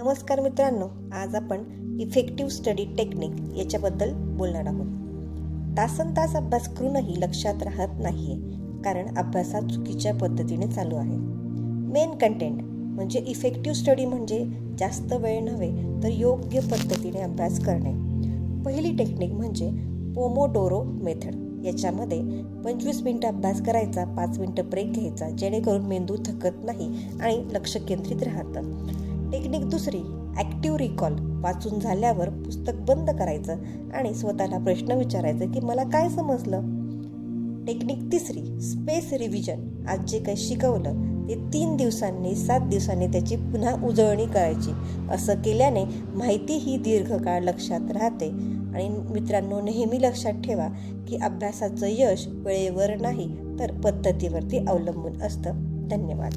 नमस्कार मित्रांनो, आज आपण इफेक्टिव्ह स्टडी टेक्निक याच्याबद्दल बोलणार आहोत. तासनतास अभ्यास करूनही लक्षात राहत नाहीये, कारण अभ्यासात चुकीच्या पद्धतीने चालू आहे. मेन कंटेंट म्हणजे इफेक्टिव्ह स्टडी म्हणजे जास्त वेळ नव्हे तर योग्य पद्धतीने अभ्यास करणे. पहिली टेक्निक म्हणजे पोमोडोरो मेथड. याच्यामध्ये 25 मिनिटं अभ्यास करायचा, 5 मिनिटं ब्रेक घ्यायचा, जेणेकरून मेंदू थकत नाही आणि लक्ष केंद्रित राहतं. टेक्निक दुसरी, ॲक्टिव्ह रिकॉल. वाचून झाल्यावर पुस्तक बंद करायचं आणि स्वतःला प्रश्न विचारायचा की मला काय समजलं. टेक्निक तिसरी, स्पेस रिव्हिजन. आज जे काही शिकवलं ते 3 दिवसांनी 7 दिवसांनी त्याची पुन्हा उजळणी करायची. असं केल्याने माहिती ही दीर्घकाळ लक्षात राहते. आणि मित्रांनो, नेहमी लक्षात ठेवा की अभ्यासाचं यश वेळेवर नाही तर पद्धतीवरती अवलंबून असतं. धन्यवाद.